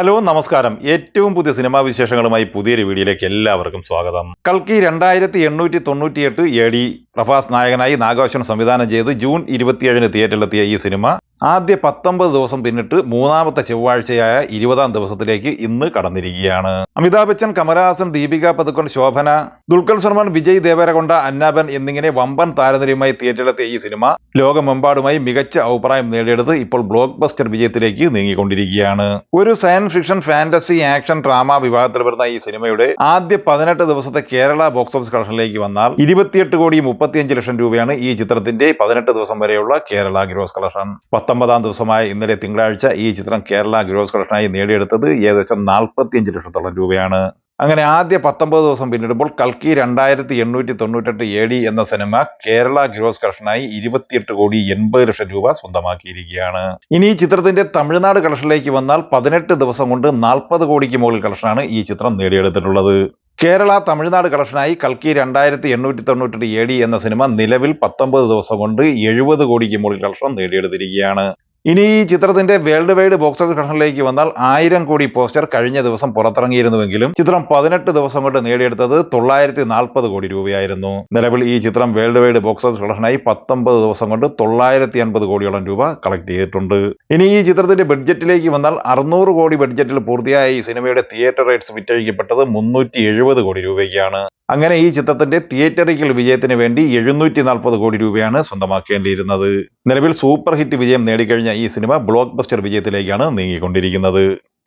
Hello നമസ്കാരം. ഏറ്റവും പുതിയ സിനിമാ വിശേഷങ്ങളുമായി പുതിയൊരു വീഡിയോയിലേക്ക് എല്ലാവർക്കും സ്വാഗതം. കൽക്കി 2898 AD പ്രഭാസ് നായകനായി നാഗാർജുന സംവിധാനം ചെയ്ത് ജൂൺ 27-ന് തിയേറ്ററിലെത്തിയ ഈ സിനിമ ആദ്യ 19 ദിവസം പിന്നിട്ട് മൂന്നാമത്തെ ചൊവ്വാഴ്ചയായ 20-ാം ദിവസത്തിലേക്ക് ഇന്ന് കടന്നിരിക്കുകയാണ്. അമിതാഭ് ബച്ചൻ, കമലഹാസൻ, ദീപിക പദുക്കോൺ, ശോഭന, ദുൽഖർ സൽമാൻ, വിജയ് ദേവരകൊണ്ട, അന്നാബൻ എന്നിങ്ങനെ വമ്പൻ താരനിരയുമായി തിയേറ്ററിലെത്തിയ ഈ സിനിമ ലോകമെമ്പാടുമായി മികച്ച അഭിപ്രായം നേടിയെടുത്ത് ഇപ്പോൾ ബ്ലോക്ക് ബസ്റ്റർ വിജയത്തിലേക്ക് നീങ്ങിക്കൊണ്ടിരിക്കുകയാണ്. ഒരു science fiction, fantasy, action, drama വിഭാഗത്തിൽ വരുന്ന ഈ സിനിമയുടെ ആദ്യ 18 ദിവസത്തെ കേരള ബോക്സ് ഓഫീസ് കളക്ഷനിലേക്ക് വന്നാൽ 28,35,00,000 രൂപയാണ് ഈ ചിത്രത്തിന്റെ 18 ദിവസം വരെയുള്ള കേരള ഗ്രോസ് കളക്ഷൻ. 19-ാം ദിവസമായ ഇന്നലെ തിങ്കളാഴ്ച ഈ ചിത്രം കേരള ഗ്രോസ് കളക്ഷനായി നേടിയെടുത്തത് ഏകദേശം 45 ലക്ഷത്തോളം രൂപയാണ്. അങ്ങനെ ആദ്യ 19 ദിവസം പിന്നിടുമ്പോൾ കൽക്കി 2898 AD എന്ന സിനിമ കേരള ഗ്രോസ് കളക്ഷനായി 28,80,00,000 രൂപ സ്വന്തമാക്കിയിരിക്കുകയാണ്. ഇനി ഈ ചിത്രത്തിന്റെ തമിഴ്നാട് കളക്ഷനിലേക്ക് വന്നാൽ 18 ദിവസം കൊണ്ട് 40 കോടിക്ക് മുകളിൽ കളക്ഷനാണ് ഈ ചിത്രം നേടിയെടുത്തിട്ടുള്ളത്. കേരള തമിഴ്നാട് കളക്ഷനായി കൽക്കി 2898 AD എന്ന സിനിമ നിലവിൽ 19 ദിവസം കൊണ്ട് 70 കോടിക്ക് മുകളിൽ കളക്ഷൻ നേടിയെടുത്തിരിക്കുകയാണ്. ഇനി ഈ ചിത്രത്തിന്റെ വേൾഡ് വൈഡ് ബോക്സ് ഓഫീസ് കളക്ഷനിലേക്ക് വന്നാൽ 1000 കോടി പോസ്റ്റർ കഴിഞ്ഞ ദിവസം പുറത്തിറങ്ങിയിരുന്നുവെങ്കിലും ചിത്രം 18 ദിവസം കൊണ്ട് നേടിയെടുത്തത് 940 കോടി രൂപയായിരുന്നു. നിലവിൽ ഈ ചിത്രം വേൾഡ് വൈഡ് ബോക്സ് ഓഫീസ് കളക്ഷനായി 19 ദിവസം കൊണ്ട് 950 കോടിയോളം രൂപ കളക്ട് ചെയ്തിട്ടുണ്ട്. ഇനി ഈ ചിത്രത്തിന്റെ ബഡ്ജറ്റിലേക്ക് വന്നാൽ 600 കോടി ബഡ്ജറ്റിൽ പൂർത്തിയായ ഈ സിനിമയുടെ തിയേറ്റർ റൈറ്റ്സ് വിറ്റഴിക്കപ്പെട്ടത് 370 കോടി രൂപയ്ക്കാണ്. അങ്ങനെ ഈ ചിത്രത്തിന്റെ തിയേറ്ററിക്കൽ വിജയത്തിന് വേണ്ടി 740 കോടി രൂപയാണ് സ്വന്തമാക്കേണ്ടിയിരുന്നത്. നിലവിൽ സൂപ്പർ ഹിറ്റ് വിജയം നേടിക്കഴിഞ്ഞ ഈ സിനിമ ബ്ലോക്ക് ബസ്റ്റർ വിജയത്തിലേക്കാണ് നീങ്ങിക്കൊണ്ടിരിക്കുന്നത്.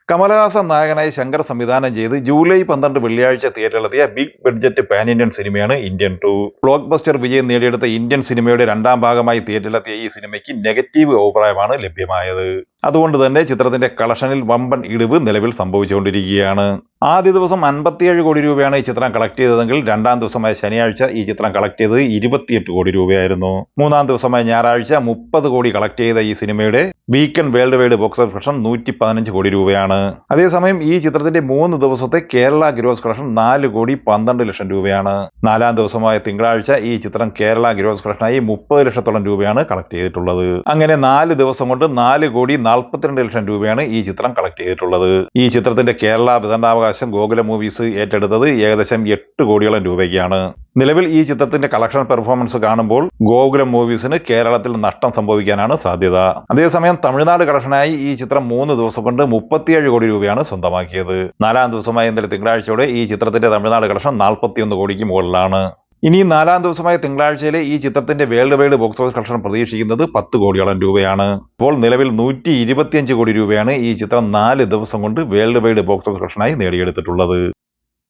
കമലഹാസൻ നായകനായി ശങ്കർ സംവിധാനം ചെയ്ത് ജൂലൈ 12 വെള്ളിയാഴ്ച തിയേറ്ററിലെത്തിയ ബിഗ് ബഡ്ജറ്റ് പാൻ ഇന്ത്യൻ സിനിമയാണ് ഇന്ത്യൻ 2. ബ്ലോക്ക് ബസ്റ്റർ വിജയം നേടിയെടുത്ത ഇന്ത്യൻ സിനിമയുടെ രണ്ടാം ഭാഗമായി തിയേറ്ററിലെത്തിയ ഈ സിനിമയ്ക്ക് നെഗറ്റീവ് അഭിപ്രായമാണ് ലഭ്യമായത്. അതുകൊണ്ട് തന്നെ ചിത്രത്തിന്റെ കളക്ഷനിൽ വമ്പൻ ഇടിവ് നിലവിൽ സംഭവിച്ചുകൊണ്ടിരിക്കുകയാണ്. ആദ്യ ദിവസം 57 കോടി രൂപയാണ് ഈ ചിത്രം കളക്ട് ചെയ്തതെങ്കിൽ രണ്ടാം ദിവസമായ ശനിയാഴ്ച ഈ ചിത്രം കളക്ട് ചെയ്തത് 28 കോടി രൂപയായിരുന്നു. മൂന്നാം ദിവസമായ ഞായറാഴ്ച 30 കോടി കളക്ട് ചെയ്ത ഈ സിനിമയുടെ weekend world wide box office collection 115 കോടി രൂപയാണ്. അതേസമയം ഈ ചിത്രത്തിന്റെ 3 ദിവസത്തെ കേരള ഗ്രോസ് കളക്ഷൻ 4,12,00,000 രൂപയാണ്. നാലാം ദിവസമായ തിങ്കളാഴ്ച ഈ ചിത്രം കേരള ഗ്രോസ് കളക്ഷനായി 30 ലക്ഷത്തോളം രൂപയാണ് കളക്ട് ചെയ്തിട്ടുള്ളത്. അങ്ങനെ 4 ദിവസം കൊണ്ട് 4,42,00,000 രൂപയാണ് ഈ ചിത്രം കളക്ട് ചെയ്തിട്ടുള്ളത്. ഈ ചിത്രത്തിന്റെ കേരള വിതരണാവകാശം ഗോകുല മൂവീസ് ഏറ്റെടുത്തത് ഏകദേശം 8 കോടിയോളം രൂപയ്ക്കാണ്. നിലവിൽ ഈ ചിത്രത്തിന്റെ കളക്ഷൻ പെർഫോമൻസ് കാണുമ്പോൾ ഗോകുലം മൂവീസിന് കേരളത്തിൽ നഷ്ടം സംഭവിക്കാനാണ് സാധ്യത. അതേസമയം തമിഴ്നാട് കളക്ഷനായി ഈ ചിത്രം 3 ദിവസം കൊണ്ട് 37 കോടി രൂപയാണ് സ്വന്തമാക്കിയത്. നാലാം ദിവസമായ ഇന്നലെ തിങ്കളാഴ്ചയോടെ ഈ ചിത്രത്തിന്റെ തമിഴ്നാട് കളക്ഷൻ 41 കോടിക്ക് മുകളിലാണ്. ഇനി നാലാം ദിവസമായ തിങ്കളാഴ്ചയിലെ ഈ ചിത്രത്തിന്റെ world wide box office collection പ്രതീക്ഷിക്കുന്നത് 10 കോടിയോളം രൂപയാണ്. ഇപ്പോൾ നിലവിൽ 125 കോടി രൂപയാണ് ഈ ചിത്രം 4 ദിവസം കൊണ്ട് വേൾഡ് വൈഡ് ബോക്സ് ഓഫീസ് കളക്ഷനായി നേടിയെടുത്തിട്ടുള്ളത്.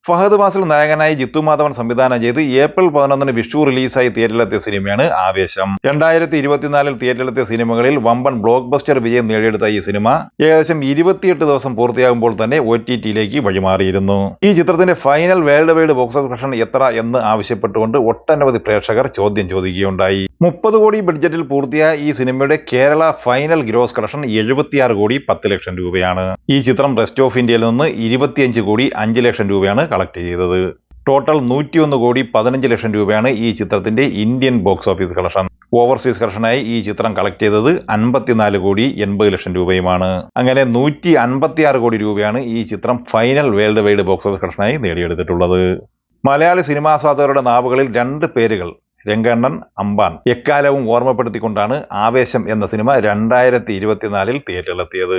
ഫഹദ് ഫാസിൽ നായകനായി ജിത്തു മാധവൻ സംവിധാനം ചെയ്ത് ഏപ്രിൽ 11-ന് വിഷു റിലീസായി തിയേറ്ററിലെത്തിയ സിനിമയാണ് ആവേശം. 2024-ൽ തിയേറ്ററിലെത്തിയ സിനിമകളിൽ വമ്പൻ ബ്ലോക്ക് ബസ്റ്റർ വിജയം നേടിയെടുത്ത ഈ സിനിമ ഏകദേശം 28 ദിവസം പൂർത്തിയാകുമ്പോൾ തന്നെ OTTയിലേക്ക് വഴിമാറിയിരുന്നു. ഈ ചിത്രത്തിന്റെ final world wide box office collection എത്ര എന്ന് ആവശ്യപ്പെട്ടുകൊണ്ട് ഒട്ടനവധി പ്രേക്ഷകർ ചോദ്യം ചോദിക്കുകയുണ്ടായി. 30 കോടി ബഡ്ജറ്റിൽ പൂർത്തിയായ ഈ സിനിമയുടെ കേരള ഫൈനൽ ഗ്രോസ് കളക്ഷൻ 76 കോടി 10 ലക്ഷം രൂപയാണ്. ഈ ചിത്രം റെസ്റ്റ് ഓഫ് ഇന്ത്യയിൽ നിന്ന് 25 കോടി 5 ലക്ഷം രൂപയാണ് കളക്ട് ചെയ്തത്. ടോട്ടൽ 101 കോടി 15 ലക്ഷം രൂപയാണ് ഈ ചിത്രത്തിന്റെ Indian box office collection. Overseas കളക്ഷനായി ഈ ചിത്രം കളക്ട് ചെയ്തത് 54 കോടി 80 ലക്ഷം രൂപയുമാണ്. അങ്ങനെ 156 കോടി രൂപയാണ് ഈ ചിത്രം final world wide box office കളക്ഷനായി നേടിയെടുത്തിട്ടുള്ളത്. മലയാളി സിനിമാസ്വാദകരുടെ നാവുകളിൽ 2 പേരുകൾ രംഗണ്ണൻ, അമ്പാൻ എക്കാലവും ഓർമ്മപ്പെടുത്തിക്കൊണ്ടാണ് ആവേശം എന്ന സിനിമ 2024-ൽ തിയേറ്ററിലെത്തിയത്.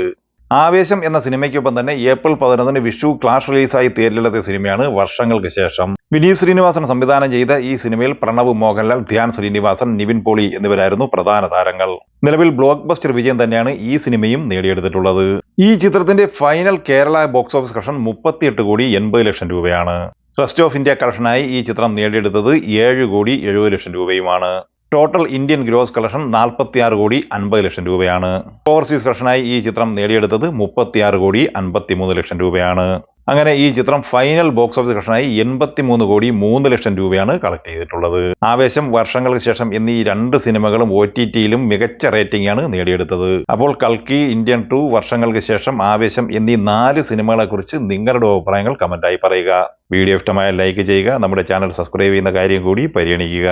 ആവേശം എന്ന സിനിമയ്ക്കൊപ്പം തന്നെ ഏപ്രിൽ 11-ന് വിഷു ക്ലാഷ് റിലീസായി തിയേറ്ററിലെത്തിയ സിനിമയാണ് വർഷങ്ങൾക്ക് ശേഷം. വിനീത് ശ്രീനിവാസൻ സംവിധാനം ചെയ്ത ഈ സിനിമയിൽ പ്രണവ് മോഹൻലാൽ, ധ്യാൻ ശ്രീനിവാസൻ, നിവിൻ പോളി എന്നിവരായിരുന്നു പ്രധാന താരങ്ങൾ. നിലവിൽ ബ്ലോക്ക് ബസ്റ്റർ വിജയം തന്നെയാണ് ഈ സിനിമയും നേടിയെടുത്തിട്ടുള്ളത്. ഈ ചിത്രത്തിന്റെ final Kerala box office collection 38 കോടി 80 ലക്ഷം രൂപയാണ്. റെസ്റ്റ് ഓഫ് ഇന്ത്യ കളക്ഷനായി ഈ ചിത്രം നേടിയെടുത്തത് 7 കോടി 70 ലക്ഷം രൂപയുമാണ്. ടോട്ടൽ ഇന്ത്യൻ ഗ്രോസ് കളക്ഷൻ 46 കോടി 50 ലക്ഷം രൂപയാണ്. ഓവർസീസ് കളക്ഷനായി ഈ ചിത്രം നേടിയെടുത്തത് 36 കോടി 53 ലക്ഷം രൂപയാണ്. അങ്ങനെ ഈ ചിത്രം ഫൈനൽ ബോക്സ് ഓഫീസ് കളക്ഷനായി 83 കോടി 3 ലക്ഷം രൂപയാണ് കളക്ട് ചെയ്തിട്ടുള്ളത്. ആവേശം, വർഷങ്ങൾക്ക് ശേഷം എന്നീ 2 സിനിമകളും OTTയിലും മികച്ച റേറ്റിംഗ് ആണ് നേടിയെടുത്തത്. അപ്പോൾ കൽക്കി, ഇന്ത്യൻ 2, വർഷങ്ങൾക്ക് ശേഷം, ആവേശം എന്നീ 4 സിനിമകളെ കുറിച്ച് നിങ്ങളുടെ അഭിപ്രായങ്ങൾ കമന്റായി പറയുക. വീഡിയോ ഇഷ്ടമായ ലൈക്ക് ചെയ്യുക. നമ്മുടെ ചാനൽ സബ്സ്ക്രൈബ് ചെയ്യുന്ന കാര്യം കൂടി പരിഗണിക്കുക.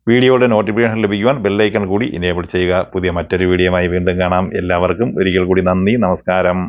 വീഡിയോയുടെ നോട്ടിഫിക്കേഷൻ ലഭിക്കുവാൻ ബെല്ലൈക്കൺ കൂടി ഇനേബിൾ ചെയ്യുക. പുതിയ മറ്റൊരു വീഡിയോയുമായി വീണ്ടും കാണാം. എല്ലാവർക്കും ഒരിക്കൽ കൂടി നന്ദി, നമസ്കാരം.